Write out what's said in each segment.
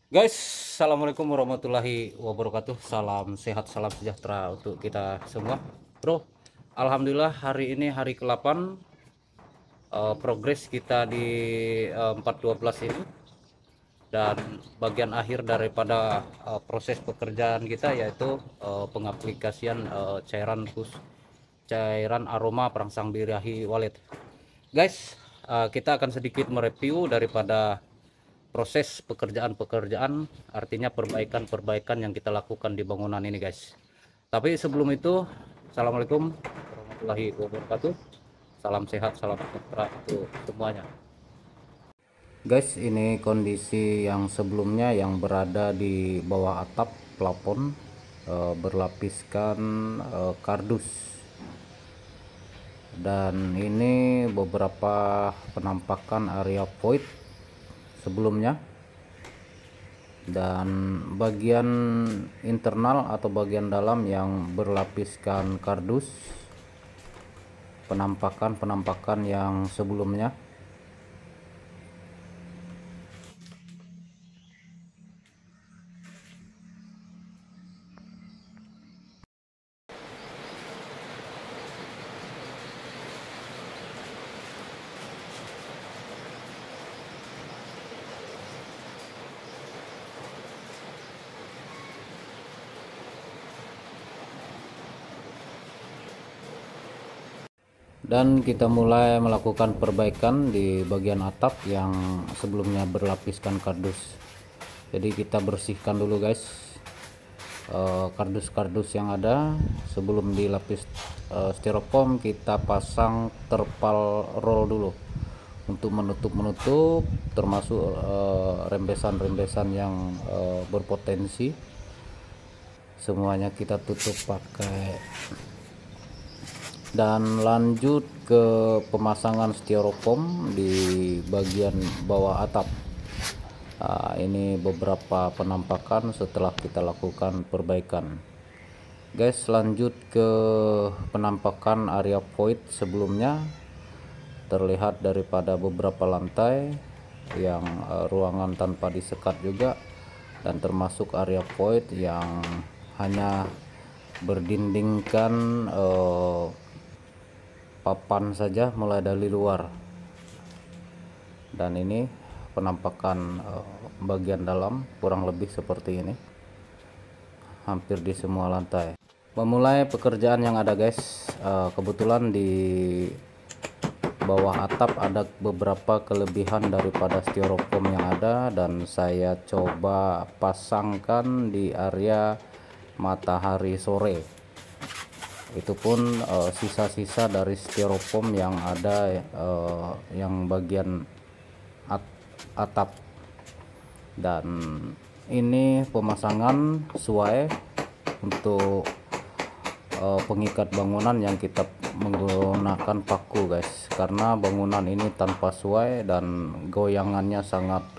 Guys, assalamualaikum warahmatullahi wabarakatuh. Salam sehat, salam sejahtera untuk kita semua, bro. Alhamdulillah hari ini hari ke-8, progres kita di 412 ini, dan bagian akhir daripada proses pekerjaan kita yaitu pengaplikasian cairan aroma perangsang birahi walet. Guys, kita akan sedikit mereview daripada proses pekerjaan-pekerjaan, artinya perbaikan-perbaikan yang kita lakukan di bangunan ini, guys. Tapi sebelum itu, assalamualaikum warahmatullahi wabarakatuh. Salam sehat, salam sejahtera untuk semuanya. Guys, ini kondisi yang sebelumnya yang berada di bawah atap plafon, berlapiskan kardus. Dan ini beberapa penampakan area void sebelumnya, dan bagian internal atau bagian dalam yang berlapiskan kardus, penampakan yang sebelumnya. Dan kita mulai melakukan perbaikan di bagian atap yang sebelumnya berlapiskan kardus. Jadi kita bersihkan dulu, guys, kardus-kardus yang ada. Sebelum dilapis styrofoam, kita pasang terpal roll dulu untuk menutup termasuk rembesan-rembesan yang berpotensi. Semuanya kita tutup pakai, dan lanjut ke pemasangan styrofoam di bagian bawah atap. Ini beberapa penampakan setelah kita lakukan perbaikan, guys. Lanjut ke penampakan area void sebelumnya. Terlihat daripada beberapa lantai yang ruangan tanpa disekat juga, dan termasuk area void yang hanya berdindingkan papan saja mulai dari luar. Dan ini penampakan bagian dalam kurang lebih seperti ini, hampir di semua lantai. Memulai pekerjaan yang ada, guys, kebetulan di bawah atap ada beberapa kelebihan daripada styrofoam yang ada, dan saya coba pasangkan di area matahari sore. Itu pun sisa-sisa dari styrofoam yang ada, yang bagian atap. Dan ini pemasangan suai untuk pengikat bangunan yang kita menggunakan paku, guys, karena bangunan ini tanpa suai dan goyangannya sangat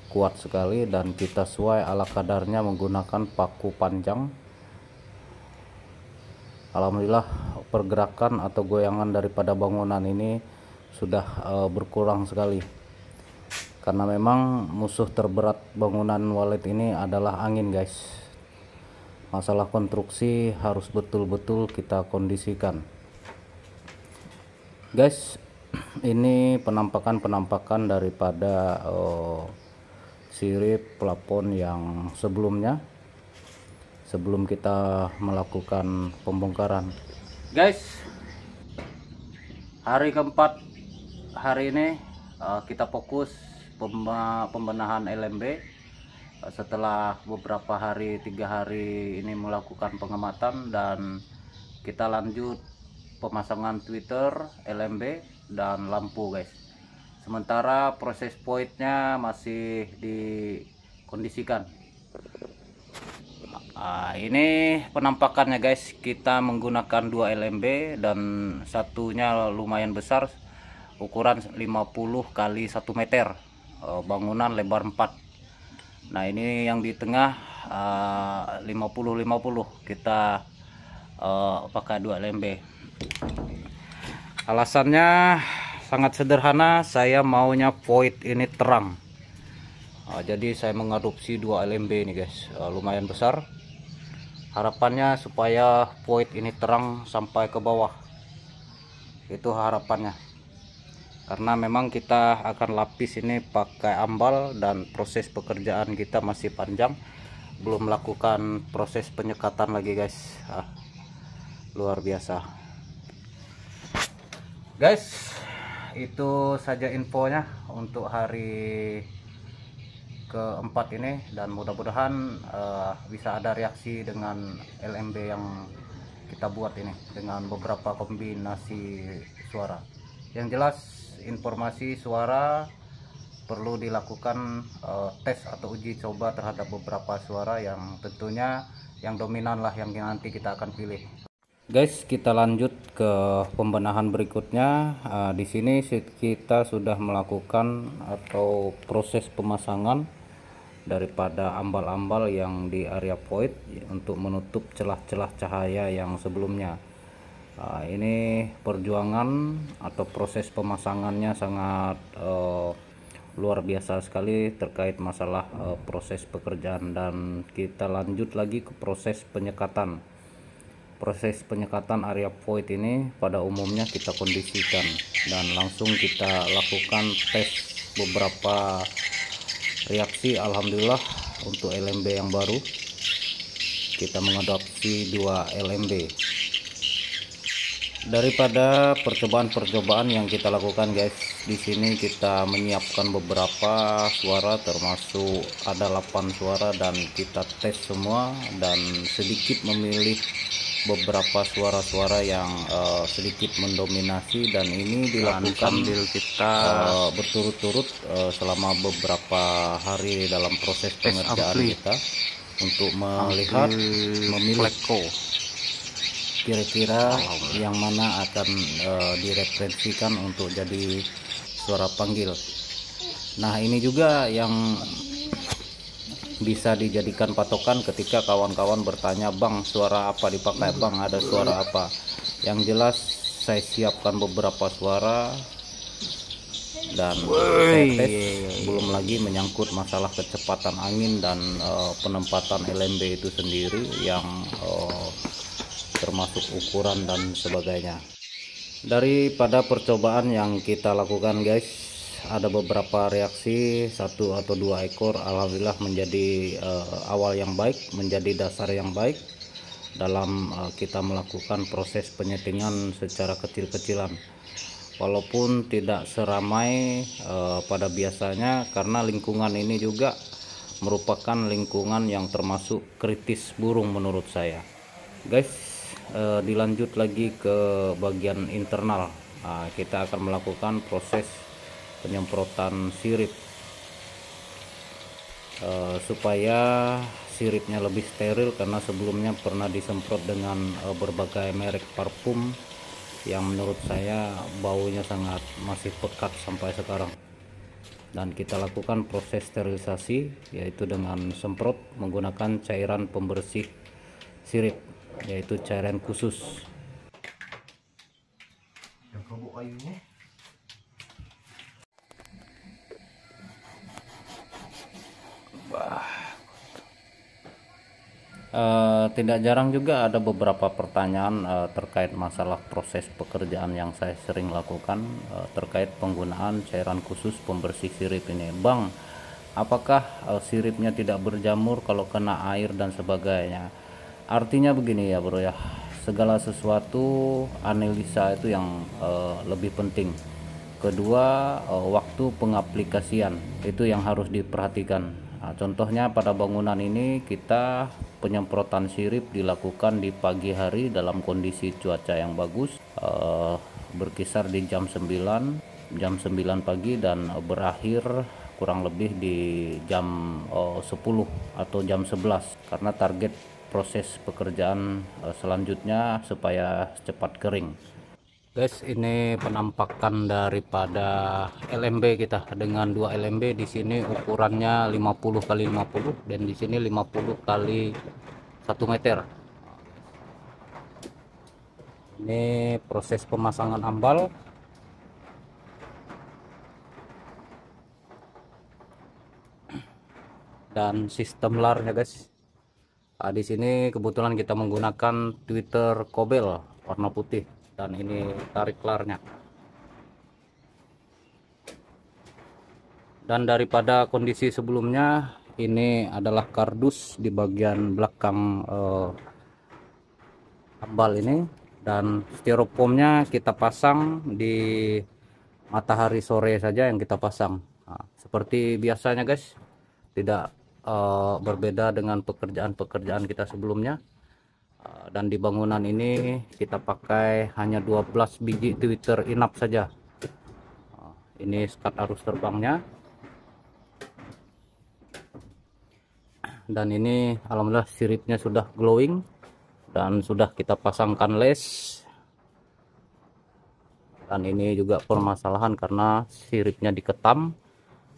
kuat sekali, dan kita suai ala kadarnya menggunakan paku panjang. Alhamdulillah pergerakan atau goyangan daripada bangunan ini sudah berkurang sekali, karena memang musuh terberat bangunan walet ini adalah angin, guys. Masalah konstruksi harus betul-betul kita kondisikan, guys. Ini penampakan daripada sirip plafon yang sebelumnya, sebelum kita melakukan pembongkaran, guys. Hari keempat hari ini kita fokus pembenahan LMB. Setelah beberapa hari, 3 hari ini melakukan pengamatan, dan kita lanjut pemasangan Twitter, LMB, dan lampu, guys. Sementara proses voidnya masih dikondisikan. Ini penampakannya, guys. Kita menggunakan 2 LMB, dan satunya lumayan besar, ukuran 50 kali 1 meter, bangunan lebar 4. Nah, ini yang di tengah 50-50, kita pakai 2 LMB. Alasannya sangat sederhana, saya maunya void ini terang. Jadi saya mengadopsi 2 LMB ini guys, lumayan besar. Harapannya supaya void ini terang sampai ke bawah, itu harapannya. Karena memang kita akan lapis ini pakai ambal dan proses pekerjaan kita masih panjang, belum melakukan proses penyekatan lagi guys. Luar biasa guys. Itu saja infonya untuk hari keempat ini, dan mudah-mudahan bisa ada reaksi dengan LMB yang kita buat ini dengan beberapa kombinasi suara. Yang jelas informasi suara perlu dilakukan tes atau uji coba terhadap beberapa suara yang tentunya yang dominan lah yang nanti kita akan pilih. Guys, kita lanjut ke pembenahan berikutnya. Di sini kita sudah melakukan atau proses pemasangan daripada ambal-ambal yang di area void untuk menutup celah-celah cahaya yang sebelumnya. Ini perjuangan atau proses pemasangannya sangat luar biasa sekali terkait masalah proses pekerjaan, dan kita lanjut lagi ke proses penyekatan. Proses penyekatan area void ini pada umumnya kita kondisikan dan langsung kita lakukan tes beberapa reaksi. Alhamdulillah untuk LMB yang baru kita mengadopsi 2 LMB. Daripada percobaan-percobaan yang kita lakukan guys, di sini kita menyiapkan beberapa suara, termasuk ada 8 suara, dan kita tes semua dan sedikit memilih beberapa suara-suara yang sedikit mendominasi, dan ini dilakukan sambil kita berturut-turut selama beberapa hari dalam proses pengerjaan kita untuk melihat memilih kira-kira yang mana akan direferensikan untuk jadi suara panggil. Nah, ini juga yang bisa dijadikan patokan ketika kawan-kawan bertanya, "Bang, suara apa dipakai? Bang, ada suara apa?" Yang jelas saya siapkan beberapa suara dan saya tes, belum lagi menyangkut masalah kecepatan angin dan penempatan LMB itu sendiri yang termasuk ukuran dan sebagainya. Daripada percobaan yang kita lakukan guys, ada beberapa reaksi 1 atau 2 ekor alhamdulillah menjadi awal yang baik, menjadi dasar yang baik dalam kita melakukan proses penyetingan secara kecil-kecilan, walaupun tidak seramai pada biasanya, karena lingkungan ini juga merupakan lingkungan yang termasuk kritis burung menurut saya guys. Dilanjut lagi ke bagian internal. Kita akan melakukan proses penyemprotan sirip supaya siripnya lebih steril, karena sebelumnya pernah disemprot dengan berbagai merek parfum yang menurut saya baunya sangat masih pekat sampai sekarang. Dan kita lakukan proses sterilisasi, yaitu dengan semprot menggunakan cairan pembersih sirip, yaitu cairan khusus. Tidak jarang juga ada beberapa pertanyaan terkait masalah proses pekerjaan yang saya sering lakukan terkait penggunaan cairan khusus pembersih sirip ini. "Bang, apakah siripnya tidak berjamur kalau kena air dan sebagainya?" Artinya begini ya bro ya, segala sesuatu analisa itu yang lebih penting. Kedua, waktu pengaplikasian itu yang harus diperhatikan. Nah, contohnya pada bangunan ini kita penyemprotan sirip dilakukan di pagi hari dalam kondisi cuaca yang bagus, berkisar di jam 9 pagi dan berakhir kurang lebih di jam 10 atau jam 11, karena target proses pekerjaan selanjutnya supaya cepat kering. Guys, ini penampakan daripada LMB kita dengan 2 LMB. Di sini ukurannya 50 kali 50 dan di sini 50 kali 1 meter. Ini proses pemasangan ambal. dan sistem larnya guys. Di sini kebetulan kita menggunakan Twitter Kobel warna putih, dan ini tarik larnya. Dan daripada kondisi sebelumnya, ini adalah kardus di bagian belakang ambal ini, dan styrofoamnya kita pasang di matahari sore saja yang kita pasang. Nah, seperti biasanya guys, tidak berbeda dengan pekerjaan-pekerjaan kita sebelumnya. Dan di bangunan ini kita pakai hanya 12 biji Twitter inap saja. Ini skat arus terbangnya. Dan ini alhamdulillah siripnya sudah glowing dan sudah kita pasangkan les. Dan ini juga permasalahan karena siripnya diketam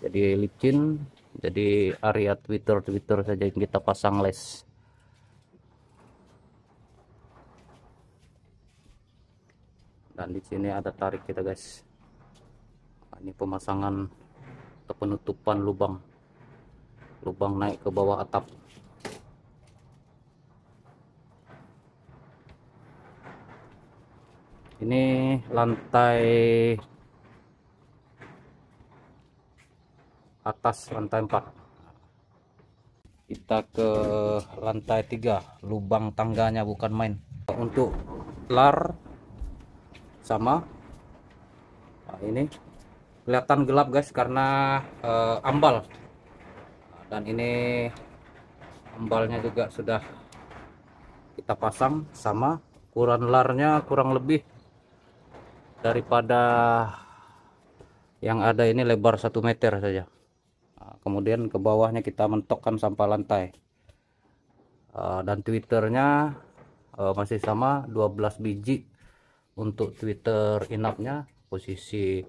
jadi licin, jadi area Twitter saja yang kita pasang les. Dan di sini ada tarik kita guys. Ini pemasangan atau penutupan lubang naik ke bawah atap. Ini lantai atas, lantai 4. Kita ke lantai 3. Lubang tangganya bukan main. Untuk lar sama ini kelihatan gelap guys karena ambal. Dan ini ambalnya juga sudah kita pasang sama. Ukuran larnya kurang lebih daripada yang ada ini lebar 1 meter saja. Kemudian ke bawahnya kita mentokkan sampah lantai. Dan Twitternya masih sama, 12 biji untuk Twitter inapnya, posisi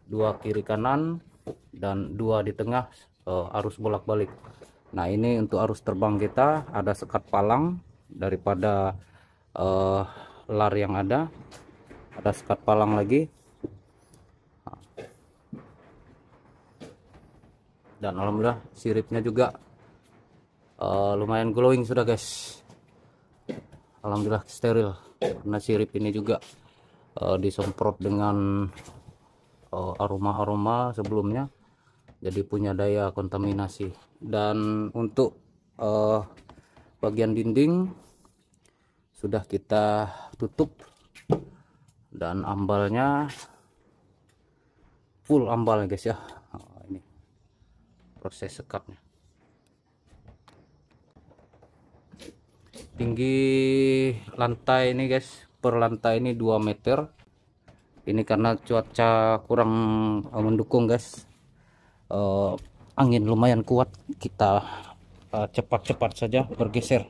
2 kiri kanan dan 2 di tengah, arus bolak-balik. Nah, ini untuk arus terbang kita ada sekat palang daripada lar yang ada sekat palang lagi. Dan alhamdulillah siripnya juga lumayan glowing sudah guys. Alhamdulillah steril karena sirip ini juga disemprot dengan aroma-aroma sebelumnya, jadi punya daya kontaminasi. Dan untuk bagian dinding sudah kita tutup, dan ambalnya full ambal guys ya. Ini proses sekatnya. Tinggi lantai ini guys, per lantai ini 2 meter. Ini karena cuaca kurang mendukung guys, angin lumayan kuat, kita cepat-cepat saja bergeser.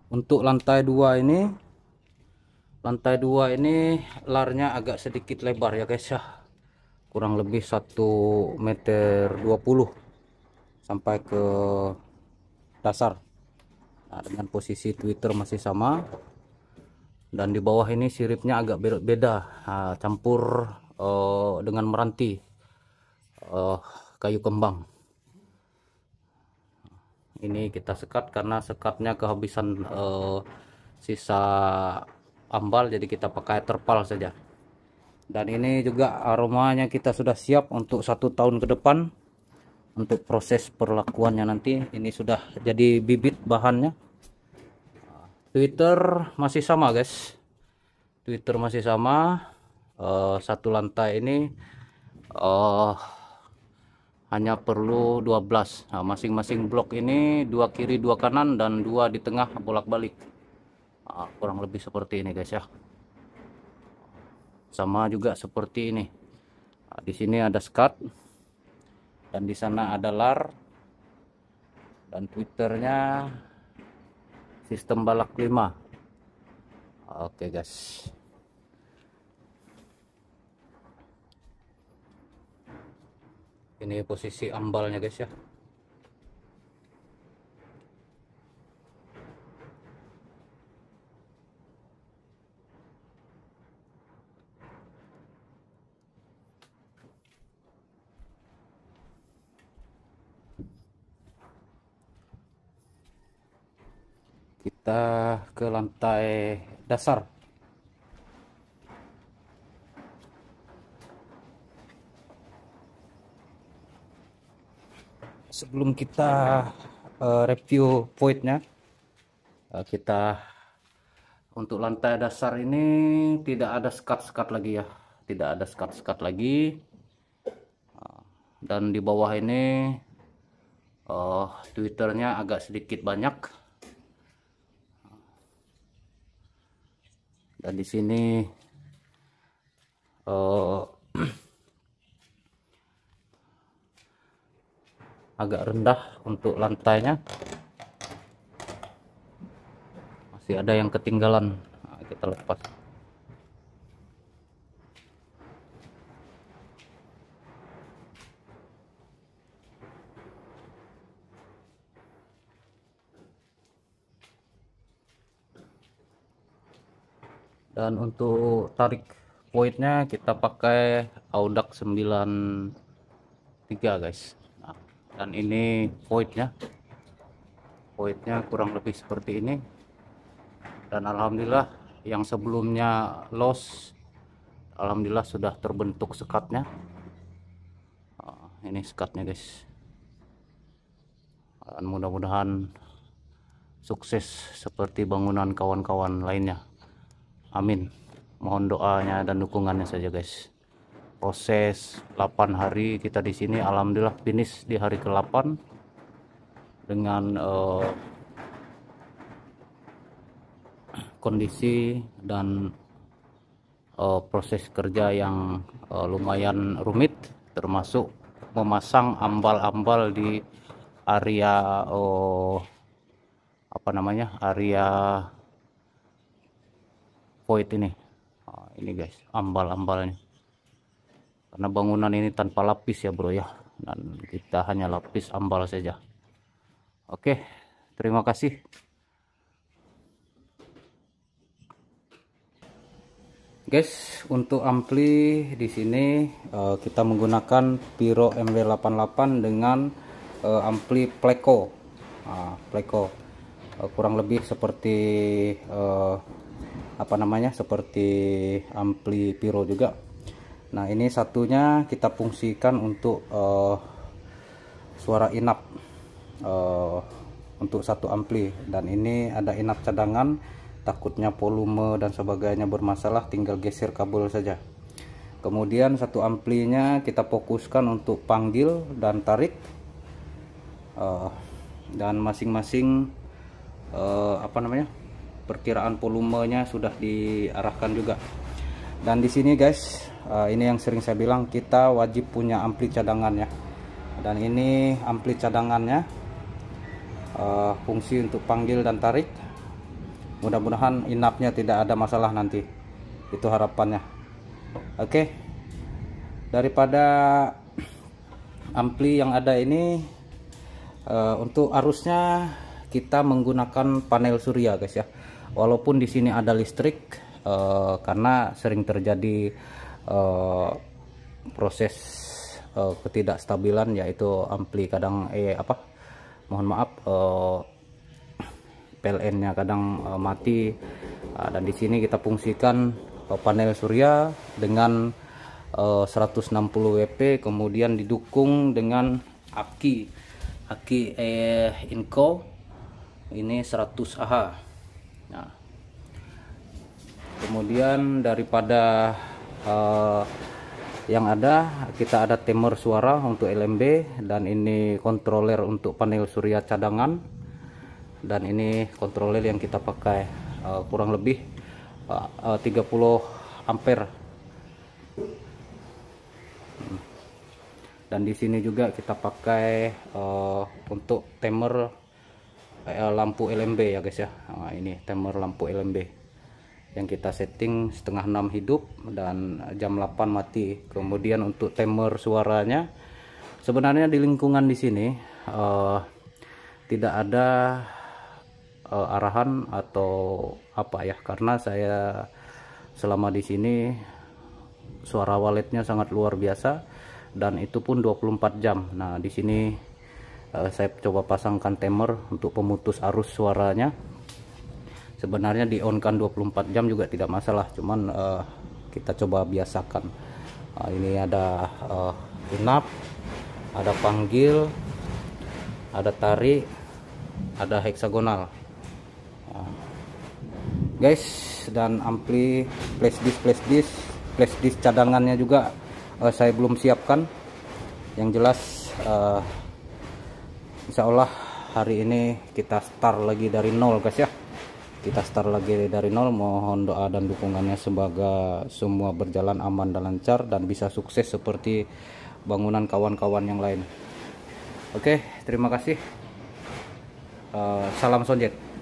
Untuk lantai 2 ini larnya agak sedikit lebar ya guys ya, kurang lebih 1,20 meter sampai ke dasar. Nah, dengan posisi Twitter masih sama, dan di bawah ini siripnya agak beda, campur dengan meranti kayu kembang. Ini kita sekat karena sekatnya kehabisan sisa ambal, jadi kita pakai terpal saja. Dan ini juga aromanya kita sudah siap untuk 1 tahun ke depan untuk proses perlakuannya nanti. Ini sudah jadi bibit bahannya. Twitter masih sama guys, Twitter masih sama. Satu lantai ini hanya perlu 12. Nah, masing-masing blok ini 2 kiri 2 kanan dan 2 di tengah bolak-balik. Kurang lebih seperti ini guys ya. Sama juga seperti ini. Di sini ada skat dan di sana ada lar, dan Twitternya sistem balak 5. Oke guys. Ini posisi ambalnya guys ya. kita ke lantai dasar. Sebelum kita review voidnya, kita untuk lantai dasar ini tidak ada sekat-sekat lagi ya, tidak ada sekat-sekat lagi. Dan di bawah ini twitternya agak sedikit banyak, dan di sini agak rendah untuk lantainya, masih ada yang ketinggalan. Nah, kita lepas. Dan untuk tarik voidnya kita pakai Audax 93 guys. Nah, dan ini voidnya kurang lebih seperti ini. Dan alhamdulillah yang sebelumnya loss, alhamdulillah sudah terbentuk sekatnya. Ini sekatnya guys, dan mudah-mudahan sukses seperti bangunan kawan-kawan lainnya. Amin. Mohon doanya dan dukungannya saja guys. Proses 8 hari kita di sini, alhamdulillah finish di hari ke-8 dengan kondisi dan proses kerja yang lumayan rumit, termasuk memasang ambal-ambal di area area void ini. Ini guys, ambal-ambalnya, karena bangunan ini tanpa lapis ya bro ya, dan kita hanya lapis ambal saja. Oke, terima kasih. Guys, untuk ampli di sini kita menggunakan Pyro MW88 dengan ampli Pleco. Pleco kurang lebih seperti seperti ampli Pyro juga. Nah, ini satunya kita fungsikan untuk suara inap untuk satu ampli, dan ini ada inap cadangan, takutnya volume dan sebagainya bermasalah, tinggal geser kabel saja. Kemudian satu amplinya kita fokuskan untuk panggil dan tarik, dan masing-masing perkiraan volumenya sudah diarahkan juga. Dan di sini guys, ini yang sering saya bilang, kita wajib punya ampli cadangan ya. Dan ini ampli cadangannya, fungsi untuk panggil dan tarik. Mudah-mudahan inapnya tidak ada masalah nanti, itu harapannya. Oke, daripada ampli yang ada ini, untuk arusnya kita menggunakan panel surya guys ya. Walaupun di sini ada listrik, karena sering terjadi proses ketidakstabilan, yaitu ampli kadang PLN-nya kadang mati. Dan di sini kita fungsikan panel surya dengan 160 WP, kemudian didukung dengan aki Inco ini 100 Ah. Nah, kemudian daripada yang ada, kita ada timer suara untuk LMB, dan ini controller untuk panel surya cadangan, dan ini controller yang kita pakai kurang lebih 30 ampere. Dan di sini juga kita pakai untuk timer lampu LMB ya guys ya. Nah, ini timer lampu LMB yang kita setting setengah 6 hidup dan jam 8 mati. Kemudian untuk timer suaranya, sebenarnya di lingkungan di sini tidak ada arahan atau apa ya, karena saya selama di sini suara waletnya sangat luar biasa, dan itu pun 24 jam. Nah, di sini saya coba pasangkan timer untuk pemutus arus suaranya. Sebenarnya di on kan 24 jam juga tidak masalah, cuman kita coba biasakan. Ini ada inap, ada panggil, ada tarik, ada heksagonal, guys. Dan ampli flash disk cadangannya juga saya belum siapkan. Yang jelas insya Allah hari ini kita start lagi dari nol, guys ya. Kita start lagi dari nol. Mohon doa dan dukungannya semoga semua berjalan aman dan lancar dan bisa sukses seperti bangunan kawan-kawan yang lain. Oke, terima kasih. Salam Sonjet.